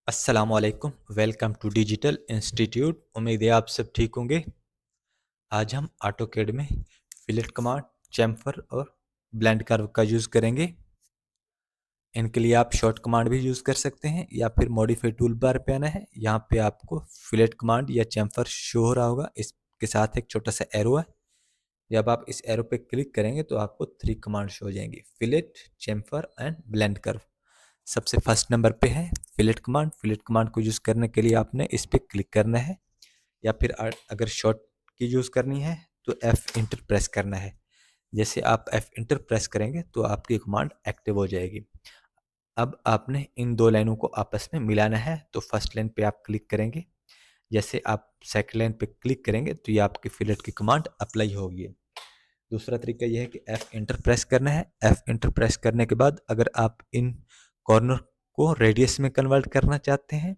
अस्सलाम वालेकुम। Welcome to digital institute. उम्मीद है आप सब ठीक होंगे। आज हम ऑटोकैड में फिलेट कमांड, चैम्फर और ब्लेंड कर्व का यूज़ करेंगे। इनके लिए आप शॉर्ट कमांड भी यूज़ कर सकते हैं या फिर मॉडिफाई टूल बार पे आना है। यहाँ पे आपको फिलेट कमांड या चैम्फर शो हो रहा होगा, इसके साथ एक छोटा सा एरो है। जब आप इस एरो पे क्लिक करेंगे तो आपको 3 कमांड शो हो जाएंगी, fillet, chamfer and blend curve. सबसे फर्स्ट नंबर पे है फिलेट कमांड। फिलेट कमांड को यूज़ करने के लिए आपने इस पर क्लिक करना है, या फिर अगर शॉर्ट की यूज़ करनी है तो F इंटर प्रेस करना है। जैसे आप F इंटर प्रेस करेंगे तो आपकी कमांड एक्टिव हो जाएगी। अब आपने इन दो लाइनों को आपस में मिलाना है, तो फर्स्ट लाइन पे आप क्लिक करेंगे। जैसे आप सेकंड लाइन पे क्लिक करेंगे तो ये आपकी फिलेट की कमांड अप्लाई होगी। दूसरा तरीका यह है कि F इंटर प्रेस करना है। F इंटर प्रेस करने के बाद अगर आप इन कॉर्नर को रेडियस में कन्वर्ट करना चाहते हैं,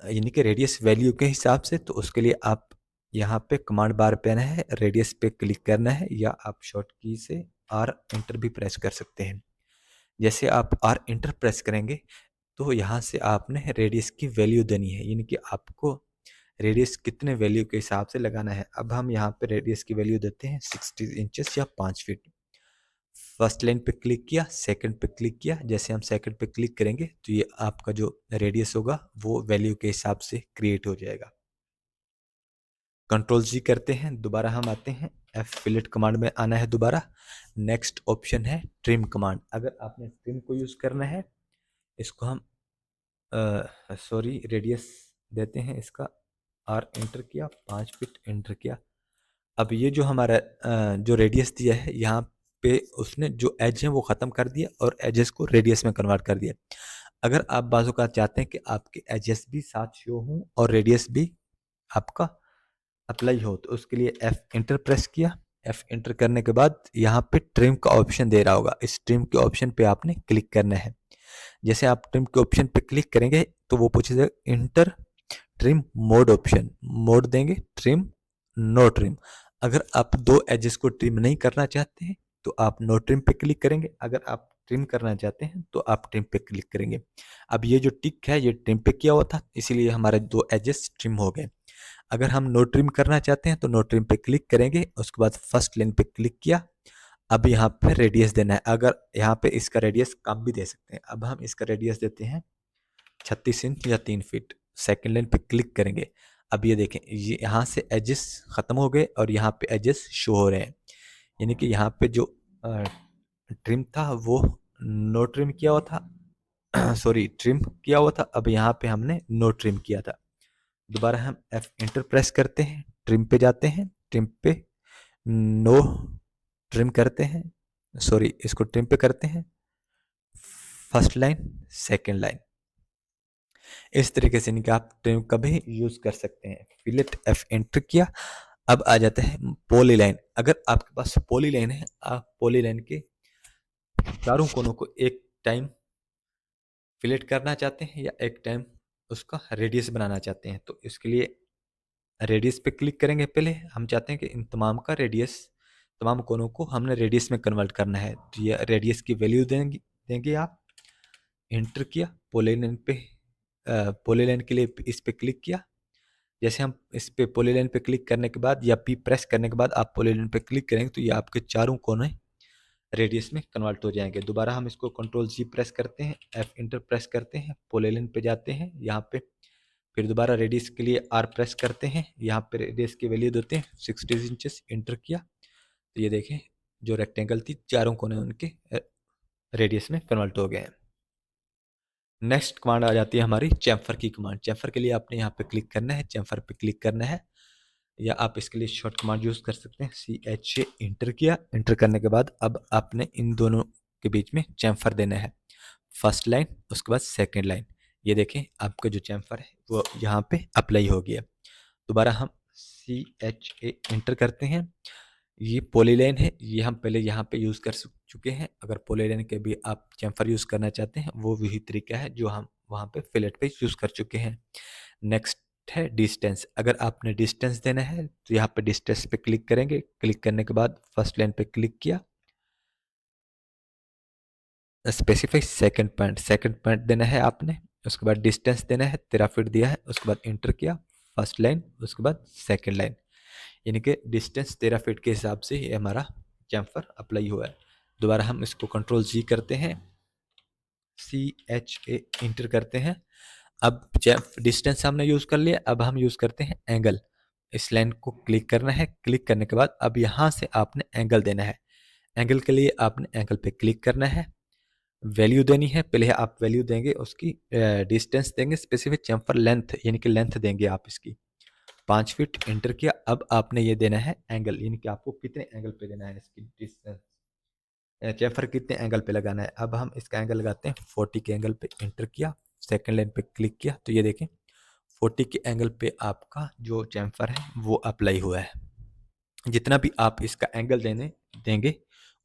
यानी कि रेडियस वैल्यू के हिसाब से, तो उसके लिए आप यहाँ पे कमांड बार पे आना है, रेडियस पे क्लिक करना है, या आप शॉर्ट की से आर इंटर भी प्रेस कर सकते हैं। जैसे आप आर इंटर प्रेस करेंगे तो यहाँ से आपने रेडियस की वैल्यू देनी है, यानी कि आपको रेडियस कितने वैल्यू के हिसाब से लगाना है। अब हम यहाँ पे रेडियस की वैल्यू देते हैं 60 इंचेस या 5 फीट। फर्स्ट लाइन पे क्लिक किया, सेकंड पे क्लिक किया। जैसे हम सेकंड पे क्लिक करेंगे तो ये आपका जो रेडियस होगा वो वैल्यू के हिसाब से क्रिएट हो जाएगा। कंट्रोल जी करते हैं, दोबारा हम आते हैं एफ फिलेट कमांड में आना है दोबारा। नेक्स्ट ऑप्शन है ट्रिम कमांड। अगर आपने ट्रिम को यूज़ करना है, इसको हम सॉरी रेडियस देते हैं इसका, आर एंटर किया, 5 फीट एंटर किया। अब ये जो हमारा जो रेडियस दिया है यहाँ पे, उसने जो एज है वो ख़त्म कर दिया और एजेस को रेडियस में कन्वर्ट कर दिया। अगर आप बाजू का चाहते हैं कि आपके एजेस भी साथ शो हों और रेडियस भी आपका अप्लाई हो, तो उसके लिए एफ इंटर प्रेस किया। एफ इंटर करने के बाद यहाँ पे ट्रिम का ऑप्शन दे रहा होगा, इस ट्रिम के ऑप्शन पे आपने क्लिक करना है। जैसे आप ट्रिम के ऑप्शन पे क्लिक करेंगे तो वो पूछेगा inter trim mode option, mode देंगे ट्रिम, नो ट्रिम। अगर आप दो एजेस को ट्रिम नहीं करना चाहते हैं तो आप नो ट्रिम पे क्लिक करेंगे, अगर आप ट्रिम करना चाहते हैं तो आप ट्रिम पे क्लिक करेंगे। अब ये जो टिक है ये ट्रिम पे किया हुआ था, इसीलिए हमारे दो एजेस ट्रिम हो गए। अगर हम नो ट्रिम करना चाहते हैं तो नो ट्रिम पे क्लिक करेंगे, उसके बाद फर्स्ट लाइन पे क्लिक किया। अब यहाँ पे रेडियस देना है, अगर यहाँ पे इसका रेडियस कम भी दे सकते हैं। अब हम इसका रेडियस देते हैं 36 इंच या 3 फीट। सेकंड लाइन पे क्लिक करेंगे। अब ये देखें, ये यहाँ से एजेस ख़त्म हो गए और यहाँ पे एजेस शो हो रहे हैं, यानी कि यहाँ पे जो ट्रिम था वो नो ट्रिम किया हुआ था सॉरी ट्रिम किया हुआ था, अब यहाँ पे हमने नो ट्रिम किया था। दोबारा हम एफ इंटर प्रेस करते हैं, ट्रिम पे जाते हैं, ट्रिम पे नो ट्रिम करते हैं, सॉरी इसको ट्रिम पे करते हैं, फर्स्ट लाइन सेकंड लाइन। इस तरीके से इनका आप ट्रिम का भी यूज़ कर सकते हैं। फिलेट एफ एंटर किया। अब आ जाता है पॉली लाइन। अगर आपके पास पॉली लाइन है, आप पॉली लाइन के चारों कोनों को एक टाइम फिलेट करना चाहते हैं या एक टाइम उसका रेडियस बनाना चाहते हैं, तो इसके लिए रेडियस पे क्लिक करेंगे। पहले हम चाहते हैं कि इन तमाम का रेडियस, तमाम कोनों को हमने रेडियस में कन्वर्ट करना है, तो ये रेडियस की वैल्यू देंगे देंगे आप। एंटर किया, पॉलीलाइन पे पॉलीलाइन के लिए इस पे क्लिक किया। जैसे हम इस पे पॉलीलाइन पे क्लिक करने के बाद या पी प्रेस करने के बाद आप पॉलीलाइन पे क्लिक करेंगे तो ये आपके चारों कोने रेडियस में कन्वर्ट हो जाएंगे। दोबारा हम इसको कंट्रोल जी प्रेस करते हैं, एफ इंटर प्रेस करते हैं, पॉलीलाइन पे जाते हैं, यहाँ पे फिर दोबारा रेडियस के लिए आर प्रेस करते हैं, यहाँ पे रेडियस की वैल्यू देते हैं 60 इंचेस। इंटर किया तो ये देखें, जो रेक्टेंगल थी चारों कोने उनके रेडियस में कन्वर्ट हो गए हैं। नेक्स्ट कमांड आ जाती है हमारी चैम्फर की कमांड। चैम्फर के लिए आपने यहाँ पे क्लिक करना है, चैम्फर पे क्लिक करना है, या आप इसके लिए शॉर्ट कमांड यूज़ कर सकते हैं, CH इंटर किया। इंटर करने के बाद अब आपने इन दोनों के बीच में चैम्फर देना है, फर्स्ट लाइन उसके बाद सेकेंड लाइन। ये देखें आपका जो चैम्फर है वो यहाँ पे अप्लाई हो गया। दोबारा हम CHA इंटर करते हैं। ये पॉलीलाइन है, ये हम पहले यहाँ पे यूज़ कर चुके हैं। अगर पॉलीलाइन के भी आप चैम्फर यूज़ करना चाहते हैं, वो वही तरीका है जो हम वहाँ पे फिलेट पे यूज़ कर चुके हैं। नेक्स्ट है डिस्टेंस। अगर आपने डिस्टेंस देना है तो यहाँ पे डिस्टेंस पे क्लिक करेंगे। क्लिक करने के बाद फर्स्ट लाइन पे क्लिक किया, स्पेसिफाई सेकंड पॉइंट देना है आपने। उसके बाद डिस्टेंस देना है, 13 फीट दिया है, उसके बाद इंटर किया, फर्स्ट लाइन, उसके बाद सेकेंड लाइन, यानी कि डिस्टेंस 13 फीट के हिसाब से ये हमारा चैम्फर अप्लाई हुआ है। दोबारा हम इसको कंट्रोल जी करते हैं, CHA इंटर करते हैं। अब डिस्टेंस हमने यूज़ कर लिया, अब हम यूज़ करते हैं एंगल। इस लाइन को क्लिक करना है, क्लिक करने के बाद अब यहाँ से आपने एंगल देना है। एंगल के लिए आपने एंगल पे क्लिक करना है, वैल्यू देनी है। पहले आप वैल्यू देंगे उसकी, डिस्टेंस देंगे, स्पेसिफिक चैम्फर लेंथ यानी कि लेंथ देंगे आप इसकी 5 फीट, इंटर किया। अब आपने ये देना है एंगल, यानी कि आपको कितने एंगल पे देना है इसकी डिस्टेंस, चैम्फर कितने एंगल पे लगाना है। अब हम इसका एंगल लगाते हैं 40 के एंगल पे, इंटर किया, सेकेंड लाइन पे क्लिक किया, तो ये देखें 40 के एंगल पे आपका जो चैम्फर है वो अप्लाई हुआ है। जितना भी आप इसका एंगल देंगे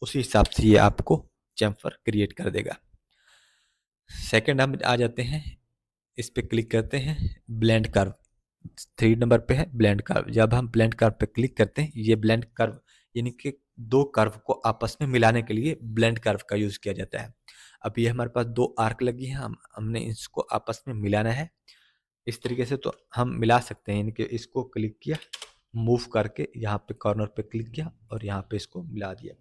उसी हिसाब से ये आपको चैम्फर क्रिएट कर देगा। सेकंड हम आ जाते हैं, इस पे क्लिक करते हैं, ब्लेंड कर्व 3 नंबर पे है, ब्लेंड कर्व। जब हम ब्लेंड कर्व पे क्लिक करते हैं, ये ब्लेंड कर्व यानी कि दो कर्व को आपस में मिलाने के लिए ब्लेंड कर्व का यूज़ किया जाता है। अब ये हमारे पास दो आर्क लगी हैं, हमने इसको आपस में मिलाना है। इस तरीके से तो हम मिला सकते हैं, यानी कि इसको क्लिक किया, मूव करके यहाँ पे कॉर्नर पे क्लिक किया और यहाँ पे इसको मिला दिया।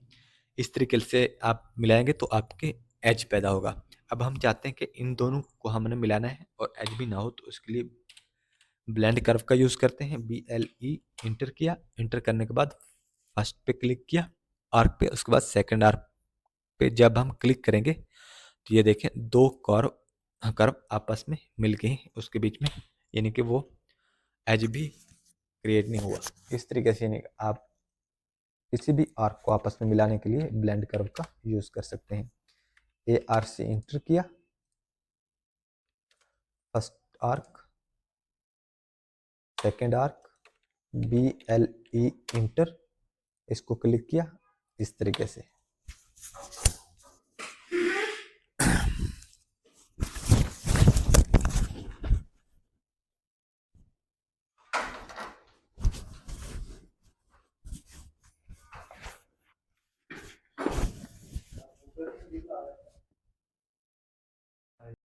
इस तरीके से आप मिलाएंगे तो आपके एज पैदा होगा। अब हम चाहते हैं कि इन दोनों को हमने मिलाना है और एज भी ना हो, तो उसके लिए ब्लेंड कर्व का यूज़ करते हैं, BLE इंटर किया, इंटर करने के बाद फर्स्ट पे क्लिक किया आर्क पे, उसके बाद सेकंड आर्क पे जब हम क्लिक करेंगे तो ये देखें दो कर्व कर्व आपस में मिल गए उसके बीच में, यानी कि वो एज भी क्रिएट नहीं हुआ। इस तरीके से यानी आप किसी भी आर्क को आपस में मिलाने के लिए ब्लेंड कर्व का यूज़ कर सकते हैं। AR से इंटर किया, first arc, second arc, BLE inter, इसको क्लिक किया इस तरीके से।